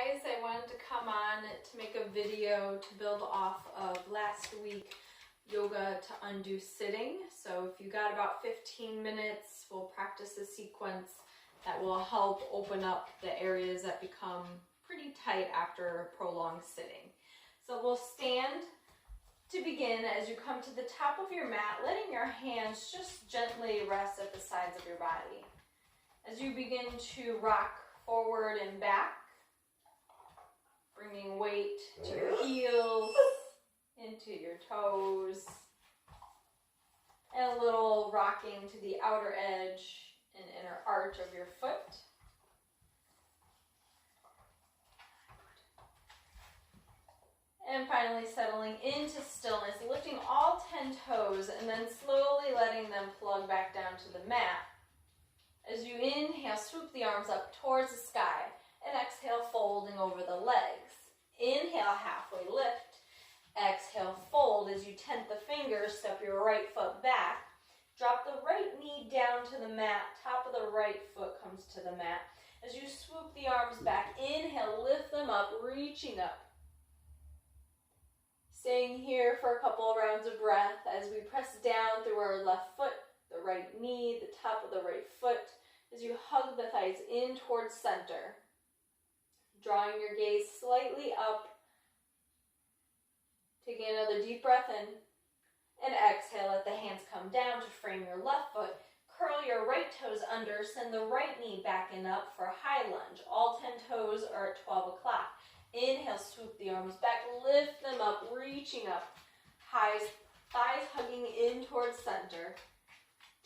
guys, I wanted to come on to make a video to build off of last week yoga to undo sitting. So if you got about 15 minutes, we'll practice a sequence that will help open up the areas that become pretty tight after prolonged sitting. So we'll stand to begin. As you come to the top of your mat, letting your hands just gently rest at the sides of your body. As you begin to rock forward and back, bringing weight to your heels, into your toes, and a little rocking to the outer edge and inner arch of your foot. And finally settling into stillness, lifting all 10 toes and then slowly letting them plug back down to the mat. As you inhale, swoop the arms up towards the sky, and exhale, folding over the legs. Inhale, halfway lift. Exhale, fold. As you tent the fingers, step your right foot back. Drop the right knee down to the mat. Top of the right foot comes to the mat. As you swoop the arms back, inhale, lift them up, reaching up. Staying here for a couple of rounds of breath as we press down through our left foot, the right knee, the top of the right foot, as you hug the thighs in towards center. Drawing your gaze slightly up. Taking another deep breath in. And exhale, let the hands come down to frame your left foot. Curl your right toes under, send the right knee back and up for a high lunge. All 10 toes are at 12 o'clock. Inhale, swoop the arms back, lift them up, reaching up. Thighs hugging in towards center.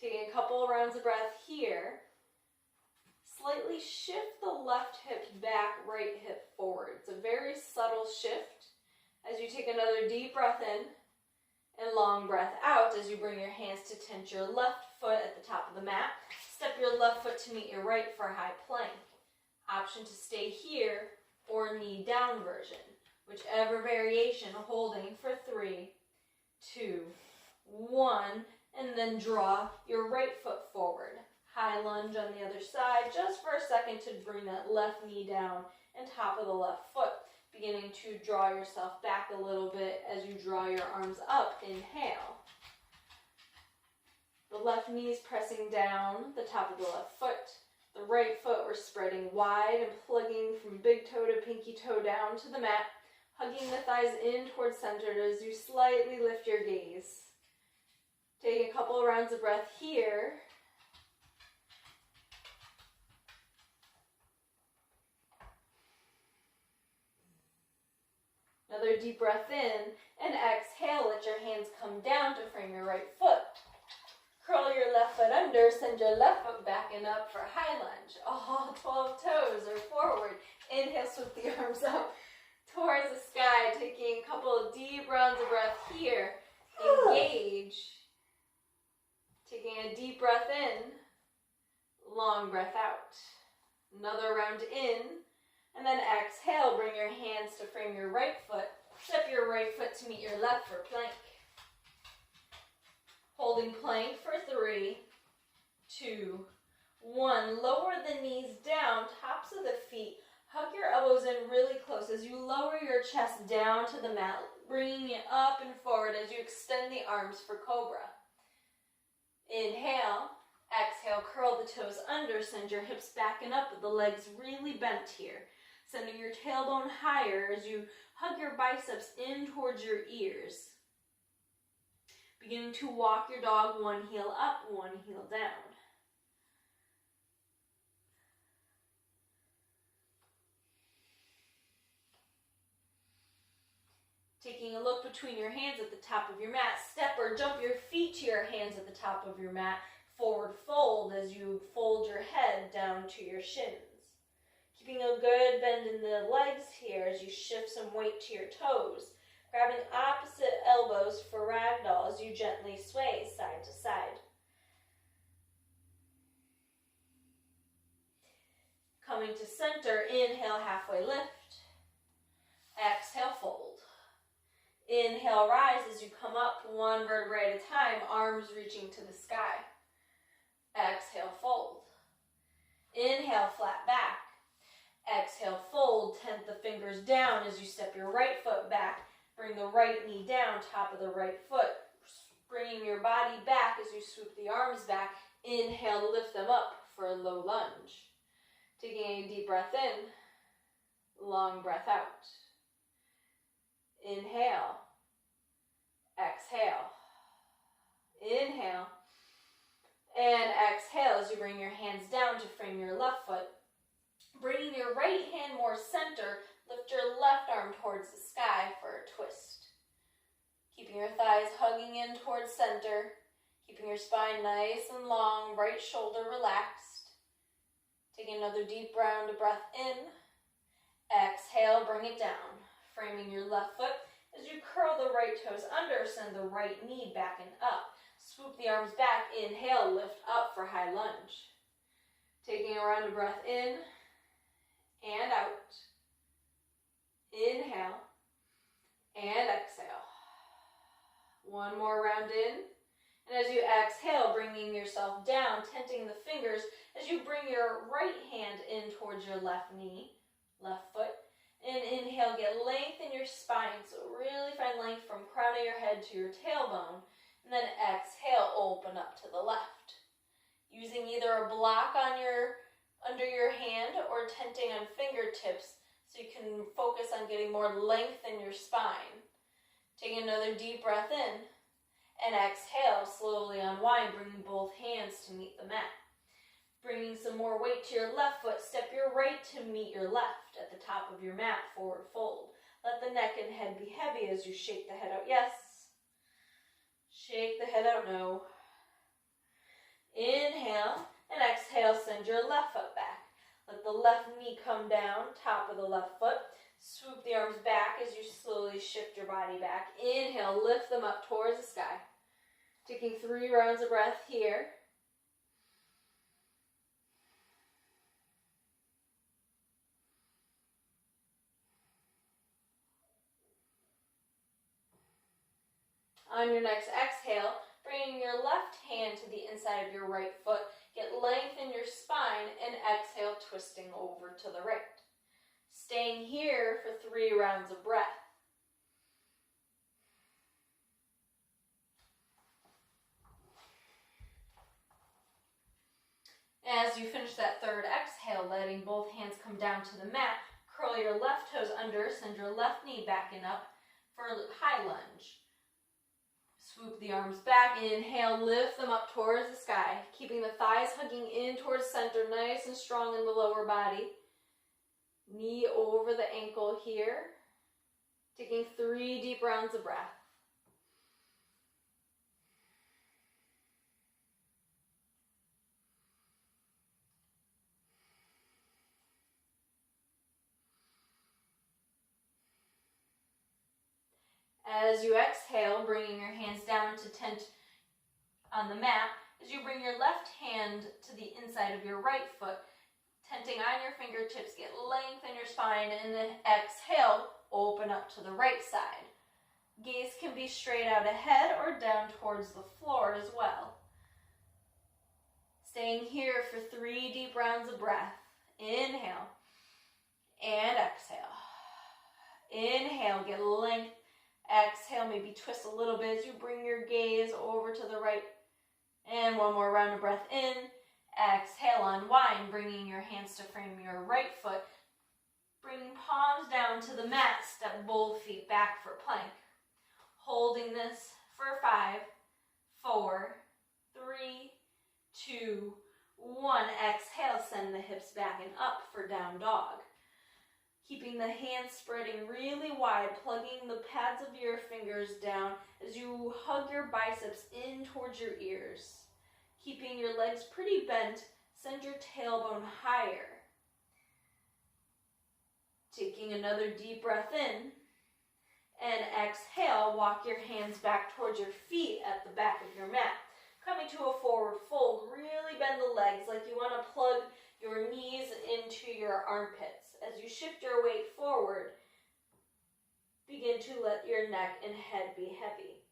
Taking a couple of rounds of breath here. Slightly shift the left hip back, right hip forward. It's a very subtle shift. As you take another deep breath in and long breath out as you bring your hands to tent your left foot at the top of the mat. Step your left foot to meet your right for a high plank. Option to stay here or knee down version. Whichever variation, holding for 3, 2, 1, and then draw your right foot forward. High lunge on the other side, just for a second to bring that left knee down and top of the left foot. Beginning to draw yourself back a little bit as you draw your arms up. Inhale. The left knee is pressing down the top of the left foot. The right foot we're spreading wide and plugging from big toe to pinky toe down to the mat. Hugging the thighs in towards center as you slightly lift your gaze. Take a couple of rounds of breath here. Another deep breath in, and exhale, let your hands come down to frame your right foot. Curl your left foot under, send your left foot back and up for high lunge. All 12 toes are forward. Inhale, swoop the arms up towards the sky, taking a couple of deep rounds of breath here. Engage. Taking a deep breath in, long breath out. Another round in. And then exhale, bring your hands to frame your right foot. Step your right foot to meet your left for plank. Holding plank for 3, 2, 1. Lower the knees down, tops of the feet. Hug your elbows in really close as you lower your chest down to the mat, bringing it up and forward as you extend the arms for cobra. Inhale. Exhale, curl the toes under, send your hips back and up with the legs really bent here. Sending your tailbone higher as you hug your biceps in towards your ears. Beginning to walk your dog, one heel up, one heel down. Taking a look between your hands at the top of your mat, step or jump your feet to your hands at the top of your mat. Forward fold as you fold your head down to your shins. Keeping a good bend in the legs here as you shift some weight to your toes. Grabbing opposite elbows for ragdoll as you gently sway side to side. Coming to center, inhale, halfway lift. Exhale, fold. Inhale, rise as you come up one vertebrae at a time, arms reaching to the sky. Exhale, fold. Inhale, flat back. Exhale, fold, tent the fingers down as you step your right foot back. Bring the right knee down, top of the right foot. Bringing your body back as you swoop the arms back. Inhale, lift them up for a low lunge. Taking a deep breath in, long breath out. Inhale, exhale. Inhale, and exhale as you bring your hands down to frame your left foot. Bringing your right hand more center, lift your left arm towards the sky for a twist. Keeping your thighs hugging in towards center, keeping your spine nice and long, right shoulder relaxed. Taking another deep round of breath in. Exhale, bring it down. Framing your left foot as you curl the right toes under, send the right knee back and up. Swoop the arms back, inhale, lift up for high lunge. Taking a round of breath in and out. Inhale and exhale. One more round in. And as you exhale, bringing yourself down, tenting the fingers as you bring your right hand in towards your left knee, left foot. And inhale, get length in your spine. So really find length from crown of your head to your tailbone. And then exhale, open up to the left. Using either a block on under your hand or tenting on fingertips so you can focus on getting more length in your spine. Take another deep breath in and exhale, slowly unwind, bringing both hands to meet the mat. Bringing some more weight to your left foot, step your right to meet your left at the top of your mat, forward fold. Let the neck and head be heavy as you shake the head out, yes. Shake the head out, no. Inhale and exhale, send your left foot back. Let the left knee come down, top of the left foot. Swoop the arms back as you slowly shift your body back. Inhale, lift them up towards the sky. Taking 3 rounds of breath here. On your next exhale, bringing your left hand to the inside of your right foot. Get length in your spine and exhale, twisting over to the right. Staying here for 3 rounds of breath. As you finish that third exhale, letting both hands come down to the mat, curl your left toes under, send your left knee back and up for a high lunge. Swoop the arms back, inhale, lift them up towards the sky, keeping the thighs hugging in towards center, nice and strong in the lower body. Knee over the ankle here. Taking 3 deep rounds of breath. As you exhale, bringing your hands down to tent on the mat, as you bring your left hand to the inside of your right foot, tenting on your fingertips, get length in your spine, and then exhale, open up to the right side. Gaze can be straight out ahead or down towards the floor as well. Staying here for 3 deep rounds of breath. Inhale and exhale. Inhale, get length. Exhale, maybe twist a little bit as you bring your gaze over to the right. And one more round of breath in. Exhale, unwind, bringing your hands to frame your right foot. Bringing palms down to the mat, step both feet back for plank. Holding this for 5, 4, 3, 2, 1. Exhale, send the hips back and up for down dog. Keeping the hands spreading really wide, plugging the pads of your fingers down as you hug your biceps in towards your ears. Keeping your legs pretty bent, send your tailbone higher. Taking another deep breath in, and exhale, walk your hands back towards your feet at the back of your mat. Coming to a forward fold, really bend the legs like you want to plug your knees into your armpits. As you shift your weight forward, begin to let your neck and head be heavy.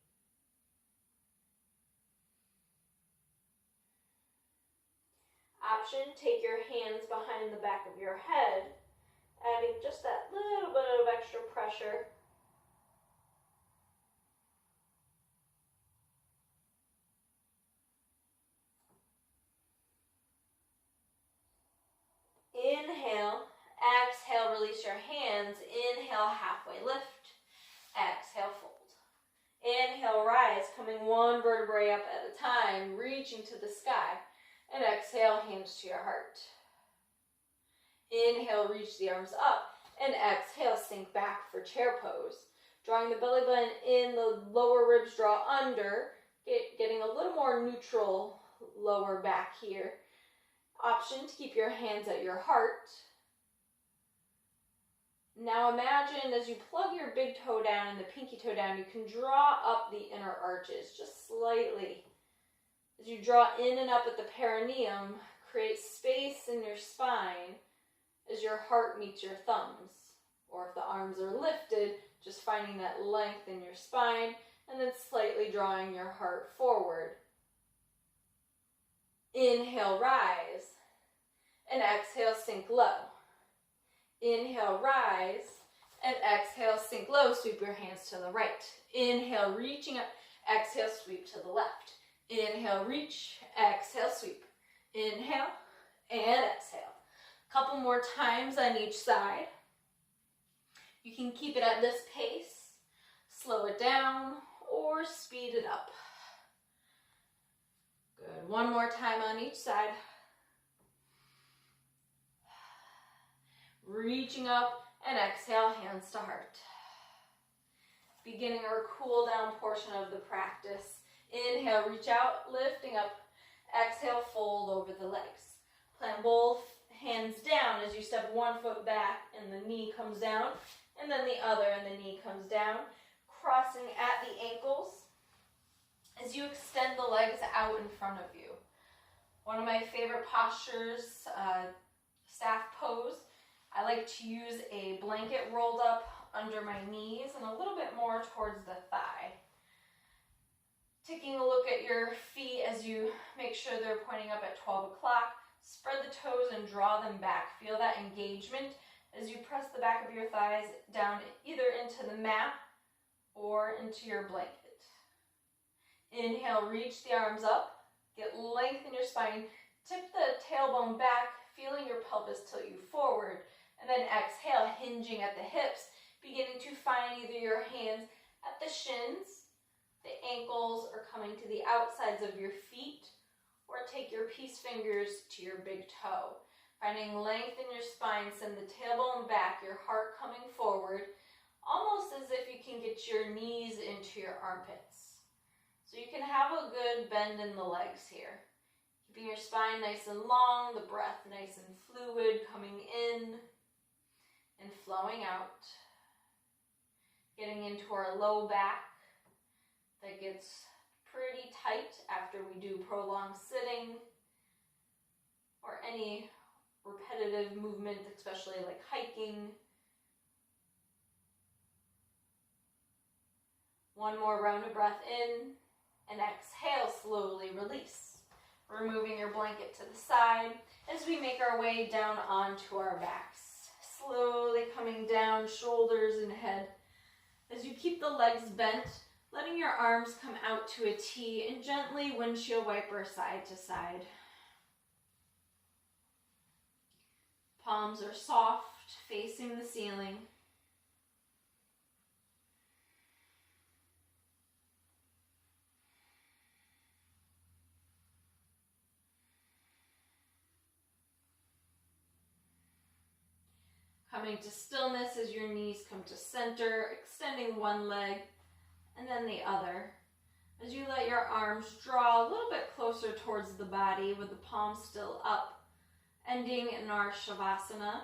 Option, take your hands behind the back of your head, adding just that little pressure. Inhale, exhale, release your hands. Inhale, halfway lift. Exhale, fold. Inhale, rise, coming one vertebrae up at a time, reaching to the sky. And exhale, hands to your heart. Inhale, reach the arms up. And exhale, sink back for chair pose. Drawing the belly button in, the lower ribs draw under, getting a little more neutral lower back here. Option to keep your hands at your heart. Now imagine as you plug your big toe down and the pinky toe down, you can draw up the inner arches just slightly. As you draw in and up at the perineum, create space in your spine as your heart meets your thumbs. Or if the arms are lifted, just finding that length in your spine and then slightly drawing your heart forward. Inhale, rise, and exhale, sink low. Inhale, rise, and exhale, sink low. Sweep your hands to the right. Inhale, reaching up. Exhale, sweep to the left. Inhale, reach. Exhale, sweep. Inhale, and exhale. Couple more times on each side. You can keep it at this pace, slow it down, or speed it up. Good. One more time on each side. Reaching up and exhale, hands to heart. Beginning our cool down portion of the practice. Inhale, reach out, lifting up. Exhale, fold over the legs. Plant both hands down as you step one foot back and the knee comes down, and then the other and the knee comes down, crossing at the ankles as you extend the legs out in front of you. One of my favorite postures, staff pose. I like to use a blanket rolled up under my knees and a little bit more towards the thigh. Taking a look at your feet as you make sure they're pointing up at 12 o'clock. Spread the toes and draw them back. Feel that engagement as you press the back of your thighs down either into the mat or into your blanket. Inhale, reach the arms up. Get length in your spine. Tip the tailbone back, feeling your pelvis tilt you forward. And then exhale, hinging at the hips, beginning to find either your hands at the shins, the ankles, or coming to the outsides of your feet, or take your peace fingers to your big toe. Finding length in your spine, send the tailbone back, your heart coming forward, almost as if you can get your knees into your armpits. So you can have a good bend in the legs here. Keeping your spine nice and long, the breath nice and fluid, coming in and flowing out. Getting into our low back that gets pretty tight after we do prolonged sitting or any repetitive movement, especially like hiking. One more round of breath in and exhale, slowly release. Removing your blanket to the side as we make our way down onto our backs. Slowly coming down, shoulders and head. As you keep the legs bent, letting your arms come out to a T and gently windshield wiper side to side. Palms are soft, facing the ceiling. Coming to stillness as your knees come to center, extending one leg and then the other. As you let your arms draw a little bit closer towards the body with the palms still up, ending in our Shavasana.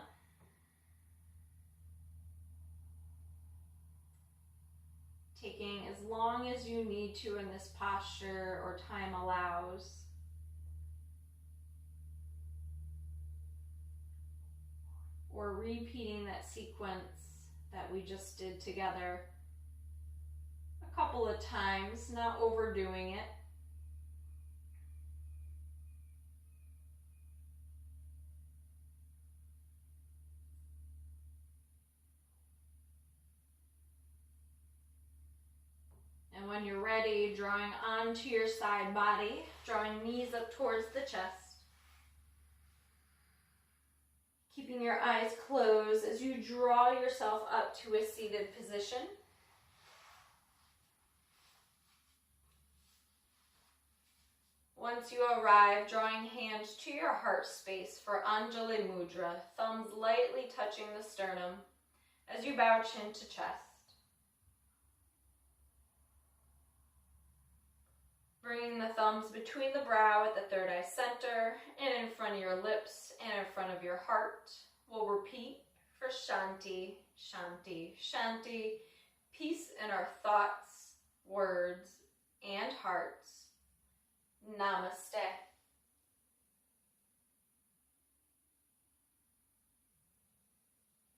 Taking as long as you need to in this posture or time allows. Or repeating that sequence that we just did together a couple of times, not overdoing it. And when you're ready, drawing onto your side body, drawing knees up towards the chest. Keeping your eyes closed as you draw yourself up to a seated position. Once you arrive, drawing hands to your heart space for Anjali Mudra, thumbs lightly touching the sternum as you bow chin to chest. Bringing the thumbs between the brow at the third eye center and in front of your lips and in front of your heart. We'll repeat for Shanti, Shanti, Shanti, peace in our thoughts, words, and hearts. Namaste.